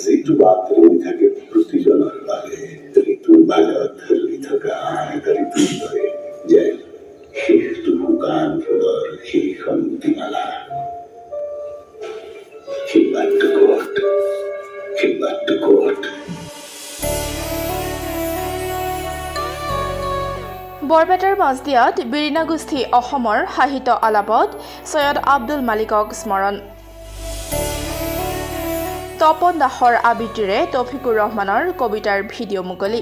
যিটো বাতৰি থাকে প্ৰতিজনৰ বাবে ঋতুৰ মাজত ধৰি থকা ঋতুৰ দৰে যেন শেষটো শুকান ফুলৰ সেইখন দিমালা কোট বৰপেটাৰ মাজদিয়াত বিৰিণা গোষ্ঠী অসমৰ সাহিত্য আলাপত সৈয়দ আব্দুল মালিকক স্মৰণ। তপন দাসৰ আবৃত্তিৰে তৌফিকুৰ ৰহমানৰ কবিতাৰ ভিডিঅ' মুকলি।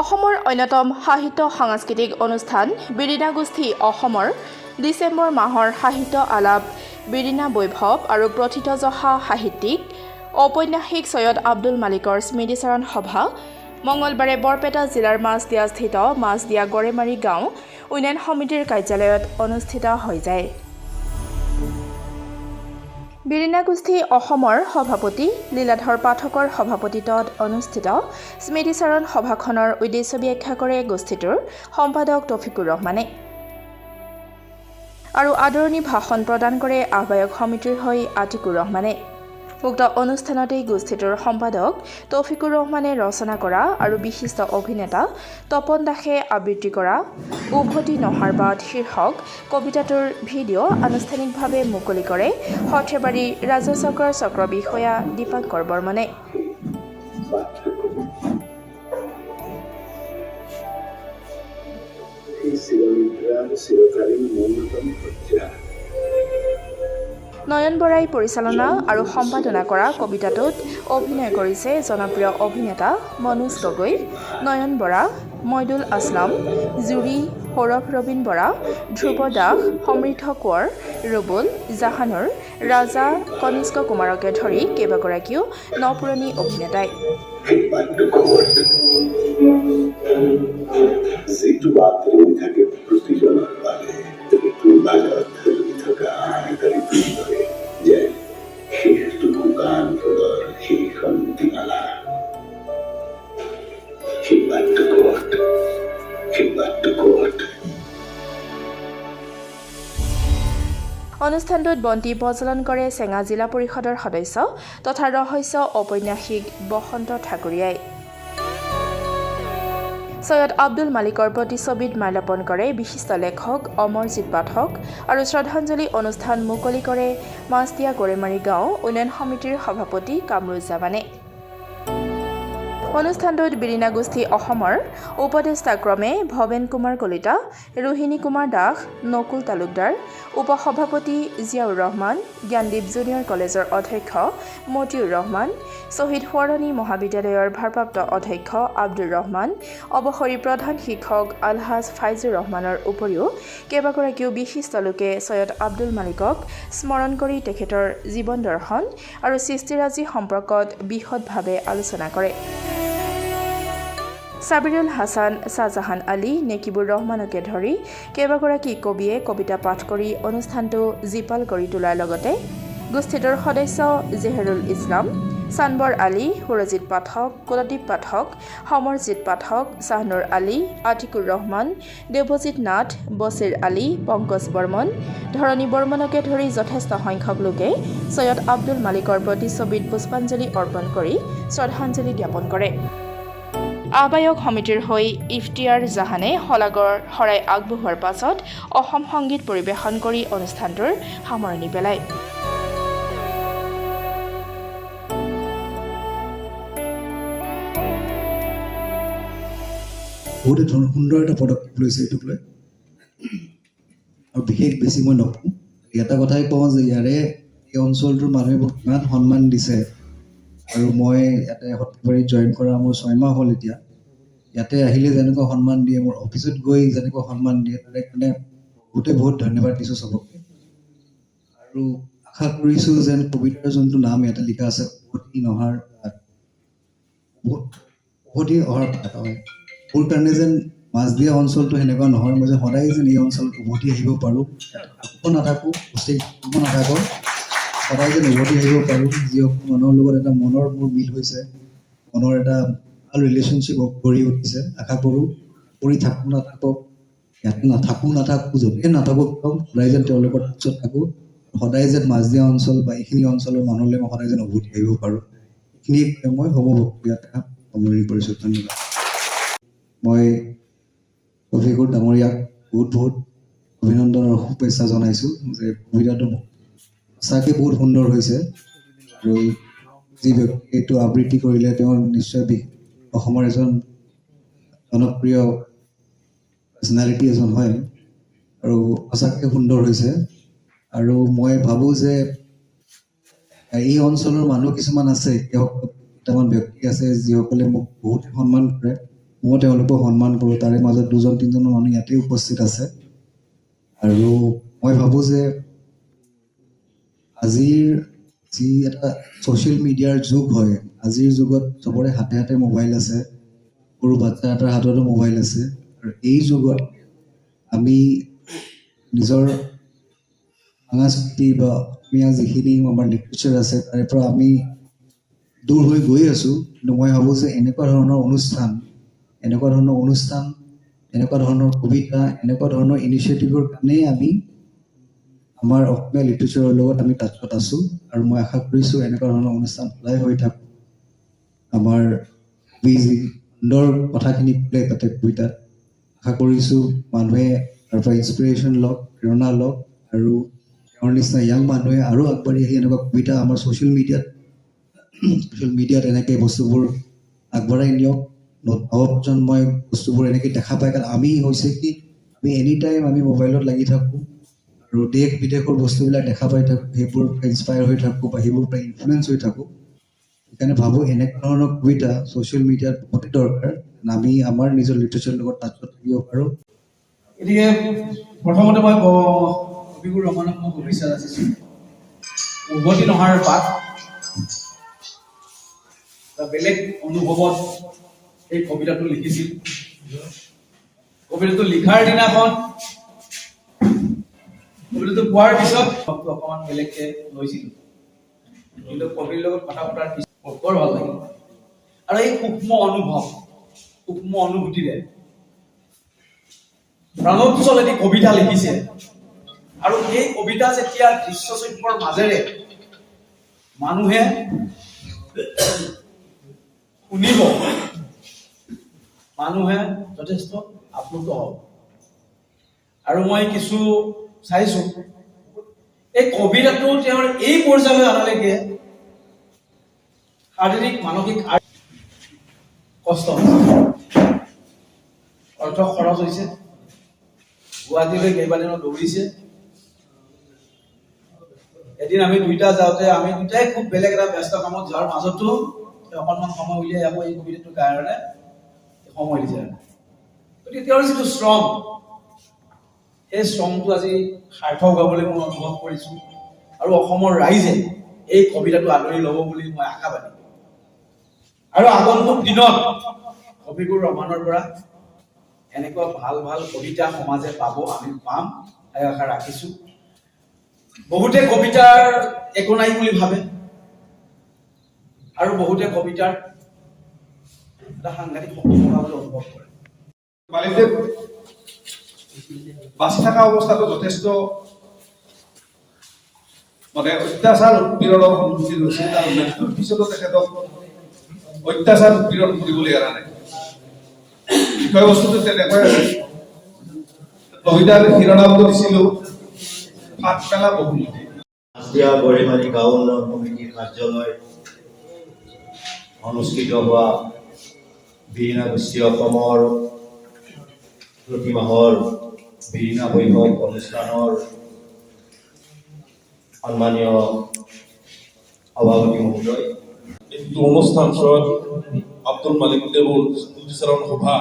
অসমৰ অন্যতম সাহিত্য সাংস্কৃতিক অনুষ্ঠান বিৰিণা গোষ্ঠী অসমৰ ডিচেম্বৰ মাহৰ সাহিত্য আলাপ বিৰিণা বৈভৱ আৰু প্ৰথিতযশা সাহিত্যিক ঔপন্যাসিক সৈয়দ আব্দুল মালিকৰ স্মৃতিচাৰণ সভা মঙলবাৰে বৰপেটা জিলাৰ মাজদিয়াস্থিত মাজদিয়া গড়েমাৰী গাঁও উন্নয়ন সমিতিৰ কাৰ্যালয়ত অনুষ্ঠিত হৈ যায়। বিৰিণা গোষ্ঠী অসমৰ সভাপতি লীলাধৰ পাঠকৰ সভাপতিত্বত অনুষ্ঠিত স্মৃতিচাৰণ সভাখনৰ উদ্দেশ্য ব্যাখ্যা কৰে গোষ্ঠীটোৰ সম্পাদক তৌফিকুৰ ৰহমানে আৰু আদৰণি ভাষণ প্ৰদান কৰে আহ্বায়ক সমিতিৰ হৈ আতিকুৰ ৰহমানে। উক্ত অনুষ্ঠানতেই গোষ্ঠীটোৰ সম্পাদক তৌফিকুৰ ৰহমানে ৰচনা কৰা আৰু বিশিষ্ট অভিনেতা তপন দাসে আবৃত্তি কৰা উভতি নহাৰ বাট শীৰ্ষক কবিতাটোৰ ভিডিঅ' আনুষ্ঠানিকভাৱে মুকলি কৰে সৰ্থেবাৰী ৰাজচক্ৰৰ চক্ৰ বিষয়া দীপাংকৰ বৰ্মনে। নয়ন বৰাই পৰিচালনা আৰু সম্পাদনা কৰা কবিতাটোত অভিনয় কৰিছে জনপ্ৰিয় অভিনেতা মনোজ গগৈ, নয়ন বৰা, মইদুল আসলাম, জুৰি, সৌৰভ ৰবীন বৰা, ধ্ৰুৱ দাস, সমৃদ্ধ কোঁৱৰ, ৰুবুল, জাহানুৰ, ৰাজা, কনিষ্ক কুমাৰকে ধৰি কেইবাগৰাকীও নপুৰণি অভিনেতাই। যিটো বাতৰি থাকে প্ৰতিজনৰ বাবে ঋতুৰ মাজত ধৰি থকা ঋতুৰ দৰে যেন শেষটো শুকান ফুলৰ সেইখন দিমালা কোট। অনুষ্ঠানটোত বন্তি প্ৰজ্বলন কৰে চেঙা জিলা পৰিষদৰ সদস্য তথা ৰহস্য ঔপন্যাসিক বসন্ত ঠাকুৰীয়াই। সৈয়দ আব্দুল মালিকৰ প্ৰতিচ্ছবিত মাল্যাৰ্পণ কৰে বিশিষ্ট লেখক অমৰজিৎ পাঠক আৰু শ্ৰদ্ধাঞ্জলি অনুষ্ঠান মুকলি কৰে মাজদিয়া গড়েমাৰী গাঁও উন্নয়ন সমিতিৰ সভাপতি কামৰুজ্জামানে। অনুষ্ঠানটোত বিৰিণা গোষ্ঠী অসমৰ উপদেষ্টা ক্ৰমে ভৱেন কুমাৰ কলিতা, ৰোহিণী কুমাৰ দাস, নকুল তালুকদাৰ, উপসভাপতি জিয়াউৰ ৰহমান, জ্ঞানদীপ জুনিয়ৰ কলেজৰ অধ্যক্ষ মতিউৰ ৰহমান, শ্বহীদ সোৱৰণী মহাবিদ্যালয়ৰ ভাৰপ্ৰাপ্ত অধ্যক্ষ আব্দুৰ ৰহমান, অৱসৰী প্ৰধান শিক্ষক আলহাজ ফাইজুৰ ৰহমানৰ উপৰিও কেইবাগৰাকীও বিশিষ্ট লোকে সৈয়দ আব্দুল মালিকক স্মৰণ কৰি তেখেতৰ জীৱন দৰ্শন আৰু সৃষ্টিৰাজি সম্পৰ্কত বিশদভাৱে আলোচনা কৰে। সাবিৰুল হাছান, শ্বাহজাহান আলী, নেকিবুৰ ৰহমানকে ধৰি কেইবাগৰাকী কবিয়ে কবিতা পাঠ কৰি অনুষ্ঠানটো জীপাল কৰি তোলাৰ লগতে গোষ্ঠীটোৰ সদস্য জেহেৰুল ইছলাম, চানবৰ আলী, সুৰজিৎ পাঠক, কুলদীপ পাঠক, সমৰজিৎ পাঠক, শ্বাহনুৰ আলী, আতিকুৰ ৰহমান, দেৱজিৎ নাথ, বছিৰ আলী, পংকজ বৰ্মন, ধৰণী বৰ্মনকে ধৰি যথেষ্ট সংখ্যক লোকে সৈয়দ আব্দুল মালিকৰ প্ৰতিচ্ছবিত পুষ্পাঞ্জলি অৰ্পণ কৰি শ্ৰদ্ধাঞ্জলি জ্ঞাপন কৰে। আহ্বায়ক সমিতিৰ হৈ ইফতিয়াৰ জাহানে শলাগৰ শৰাই আগবঢ়োৱাৰ পাছত অসম সংগীত পৰিৱেশন কৰি অনুষ্ঠানটোৰ সামৰণি পেলায়। বহুতে সুন্দৰ এটা পদক্ষেপ লৈছে এইটোক লৈ আৰু বিশেষ বেছি মই নকওঁ। এটা কথাই কওঁ যে ইয়াৰে এই অঞ্চলটোৰ মানুহে মোক ইমান সন্মান দিছে আৰু মই ইয়াতে সৰ্থেবাৰীত জইন কৰা মোৰ 6 মাহ হ'ল এতিয়া। ইয়াতে আহিলে যেনেকুৱা সন্মান দিয়ে, মোৰ অফিচত গৈ যেনেকুৱা সন্মান দিয়ে, তাৰে কাৰণে বহুত ধন্যবাদ দিছোঁ চবকে। আৰু আশা কৰিছোঁ যেন কবিতাৰ যোনটো নাম ইয়াতে লিখা আছে উভতি নহাৰ বাট, উভতি অহাৰ বাট হয়, মোৰ কাৰণে যেন মাজদিয়া অঞ্চলটো সেনেকুৱা নহয়। মই যে সদায় যেন এই অঞ্চলত উভতি আহিব পাৰোঁ, নাথাকোঁ, নাথাকোঁ, সদায় যেন উভতি আহিব পাৰোঁ। যিসকল মানুহৰ লগত এটা মনৰ মোৰ মিল হৈছে, মনৰ এটা ভাল ৰিলেশ্যনশ্বিপ গঢ়ি উঠিছে, আশা কৰোঁ কৰি নাথাকক ইয়াতে নাথাকোঁ য'তে নাথাকোঁ সদায় যেন তেওঁলোকৰ পিছত থাকোঁ, সদায় যেন মাজদিয়া অঞ্চল বা এইখিনি অঞ্চলৰ মানুহলৈ মই সদায় যেন উভতি আহিব পাৰোঁ, এইখিনি মই সমভক্তি ইয়াতে সামৰণি কৰিছোঁ। ধন্যবাদ। মই অভিষেক ডাঙৰীয়াক বহুত অভিনন্দন আৰু শুভেচ্ছা জনাইছোঁ যে কবিতাটো সঁচাকৈ বহুত সুন্দৰ হৈছে আৰু যি ব্যক্তি এইটো আবৃত্তি কৰিলে তেওঁ নিশ্চয় অসমৰ এজন জনপ্ৰিয় পাৰ্চনেলিটি এজন হয় আৰু সঁচাকৈ সুন্দৰ হৈছে। আৰু মই ভাবোঁ যে এই অঞ্চলৰ মানুহ কিছুমান আছে, কেইটামান ব্যক্তি আছে যিসকলে মোক বহুত সন্মান কৰে, মই তেওঁলোকক সন্মান কৰোঁ। তাৰে মাজত 2-3জন মানুহ ইয়াতে উপস্থিত আছে। আৰু মই ভাবোঁ যে আজিৰ যি এটা ছ'চিয়েল মিডিয়াৰ যুগ হয়, আজিৰ যুগত চবৰে হাতে হাতে মোবাইল আছে, সৰু বাচ্ছা এটাৰ হাততো মোবাইল আছে। আৰু এই যুগত আমি নিজৰ সংস্কৃতি বা অসমীয়া যিখিনি আমাৰ লিটাৰেচাৰ আছে তাৰে পৰা আমি দূৰ হৈ গৈ আছোঁ। কিন্তু মই ভাবোঁ যে এনেকুৱা ধৰণৰ অনুষ্ঠান, এনেকুৱা ধৰণৰ কবিতা, এনেকুৱা ধৰণৰ ইনিচিয়েটিভৰ কাৰণেই আমি আমাৰ অসমীয়া লিটাৰেচাৰৰ লগত আমি টাচত আছোঁ। আৰু মই আশা কৰিছোঁ এনেকুৱা ধৰণৰ অনুষ্ঠান সদায় হৈ থাকক। আমাৰ কবি যি সুন্দৰ কথাখিনি ক'লে তাতে কবিতাত, আশা কৰিছোঁ মানুহে তাৰ পৰা ইনস্পিৰেশ্যন লওক, প্ৰেৰণা লওক আৰু তেওঁৰ নিচিনা য়াং মানুহে আৰু আগবাঢ়ি আহি এনেকুৱা কবিতা আমাৰ ছ'চিয়েল মিডিয়াত এনেকৈ বস্তুবোৰ আগবঢ়াই নিয়ক। নৱপ্ৰজন্মই বস্তুবোৰ এনেকৈ দেখা পায়। কাৰণ আমি হৈছে কি, আমি এনি টাইম আমি মোবাইলত লাগি থাকোঁ আৰু দেশ বিদেশৰ বস্তুবিলাক দেখা পাই থাকোঁ, সেইবোৰৰ পৰা ইনস্পায়াৰ হৈ থাকোঁ বা সেইবোৰৰ পৰা ইনফ্লুৱেঞ্চ হৈ থাকোঁ। সেইকাৰণে ভাবোঁ এনেকুৱা ধৰণৰ কবিতা ছ'চিয়েল মিডিয়াত বহুতেই দৰকাৰ, আমি আমাৰ নিজৰ লিটাৰেচাৰৰ লগত টাচত থাকিব পাৰোঁ। গতিকে প্ৰথমতে মই কবিগুৰু ৰহমানক মই শুভেচ্ছা যাচিছোঁ। উভতি নহাৰ বাট বেলেগ অনুভৱত এই কবিতাটো লিখিছিল। কবিতাটো লিখাৰ দিনাখন, কবিতাটো পোৱাৰ পিছত অকণমান বেলেগকে লৈছিলোঁ, কিন্তু কবিৰ লগত কথা পতাৰ পিছত বৰ ভাল লাগিল। আৰু এই সূক্ষ্ম অনুভূতিৰে প্ৰাণোচ্চলেদি কবিতা লিখিছে। আৰু এই কবিতা যেতিয়া দৃশ্যশিল্পৰ মাজেৰে মানুহে শুনিব, মানুহে যথেষ্ট আপ্লুত হ'ব। আৰু মই কিছু চাইছোঁ, এই কবিতাটো তেওঁৰ এই পৰ্যায়লৈ অনালৈকে শাৰীৰিক মানসিক কষ্ট হৈছে, অৰ্থ খৰচ হৈছে, গুৱাহাটীলৈ কেইবাদিনো দৌৰিছে। এদিন আমি দুইটা যাওঁতে আমি দুটাই খুব বেলেগ এটা ব্যস্ত কামত যোৱাৰ মাজতো অকণমান সময় উলিয়াই আকৌ এই কবিতাটোৰ কাৰণে সময় দিছে। গতিকে তেওঁৰ যিটো শ্ৰম, সেই শ্ৰমটো আজি সাৰ্থক হোৱা বুলি মই অনুভৱ কৰিছোঁ। আৰু অসমৰ ৰাইজে এই কবিতাটো আদৰি ল'ব বুলি মই আশাবাদী। আৰু আগন্তুক দিনত কবিগুৰু ৰহমানৰ পৰা এনেকুৱা ভাল কবিতা সমাজে পাব, আমি পাম, এই আশা ৰাখিছোঁ। বহুতে কবিতাৰ একো নাই বুলি ভাবে আৰু বহুতে কবিতাৰ এটা সাংঘাতিক শক্তি থকা বুলি অনুভৱ কৰে। মালিকদেৱ বাচি থকা অৱস্থাটো যথেষ্ট অত্যাচাৰ উৎপীড়নৰ সন্মুখীন হৈছে। তাৰ মৃত্যুৰ পিছতো তেখেতক অত্যাচাৰ উৎপীড়ন কৰিবলৈ এৰা নাই। বিষয়বস্তুটো তেনেকৈ আছে। কবিতাৰ শিৰোনামটো দিছিলোঁ ফাটমেলা বহুমুখী। মাছদিয়া গৰিমাৰী গাঁও উন্নয়ন সমিতিৰ কাৰ্যালয় অনুষ্ঠিত হোৱা বিৰিণা গোষ্ঠী অসমৰ প্ৰতি মাহৰ বিৰিণা বৈভৱ অনুষ্ঠানৰ সন্মানীয় সভাপতি মহোদয়, এইটো অনুষ্ঠান সৈয়দ আব্দুল মালিক দেৱৰ স্মৃতিচাৰণ সভা,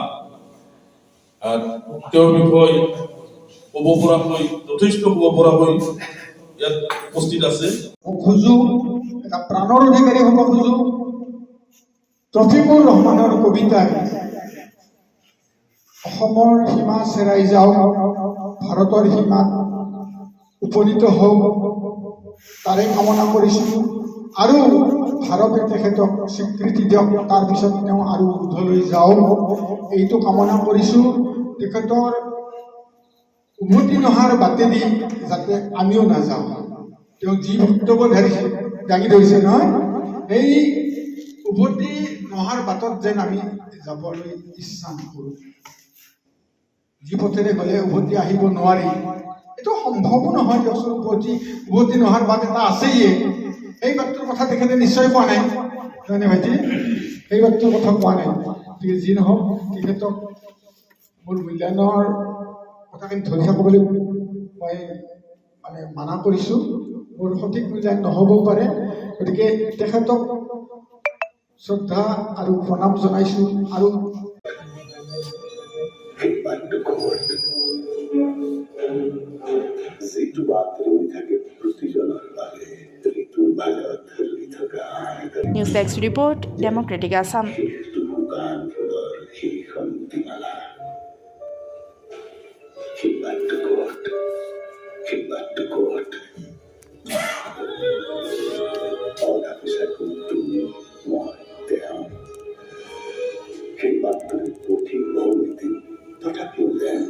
তেওঁৰ বিষয়ে ক'ব পৰাকৈ যথেষ্ট ক'ব পৰাকৈ ইয়াত উপস্থিত আছে। খোজো এটা প্ৰাণৰ অধিকাৰী হ'ব খোজো। ৰফিকুৰ ৰহমানৰ কবিতাই অসমৰ সীমা চেৰাই যাওক, ভাৰতৰ সীমাত উপনীত হওক, তাৰে কামনা কৰিছিলোঁ। আৰু ভাৰতে তেখেতক স্বীকৃতি দিয়ক, তাৰপিছত তেওঁ আৰু ঊৰ্ধলৈ যাওক, এইটো কামনা কৰিছোঁ। তেখেতৰ উভতি নহাৰ বাটেদি যাতে আমিও নাযাওঁ। তেওঁ যি বক্তব্য দাঙি ধৰিছে নহয়, এই উভতি নহাৰ বাটত যেন আমি যাবলৈ ইচ্ছা নকৰোঁ। যি পথেৰে গ'লে উভতি আহিব নোৱাৰি, এইটো সম্ভৱো নহয় দিয়কচোন। উভতি নহাৰ বাট এটা আছেই, এই বাটটোৰ কথা তেখেতে নিশ্চয় কোৱা নাই, হয়নে ভাইটি? সেই বাটটোৰ কথা কোৱা নাই। গতিকে যি নহওক, তেখেতক মোৰ মূল্যায়নৰ কথাখিনি ধৰি থাকবলৈ মই মানা কৰিছোঁ। মোৰ সঠিক মূল্যায়ন নহ'বও পাৰে, গতিকে তেখেতক শ্ৰদ্ধা আৰু প্ৰণাম জনাইছোঁ। আৰু সেই বাক্যকোট যিটো বাট ৰৈ থাকে প্ৰতিজনৰ বাবে, ঋতুৰ মাজত ধৰি থকা news desk report, Democratic Assam. সেইটো শুকান ফুলৰ সেই শান্তিমালা, সেই বাক্যকোট অধা পিছাকৈ তুমি মই তেওঁ সেই বাক্যৰ পুথি বহু তথাপিও যেন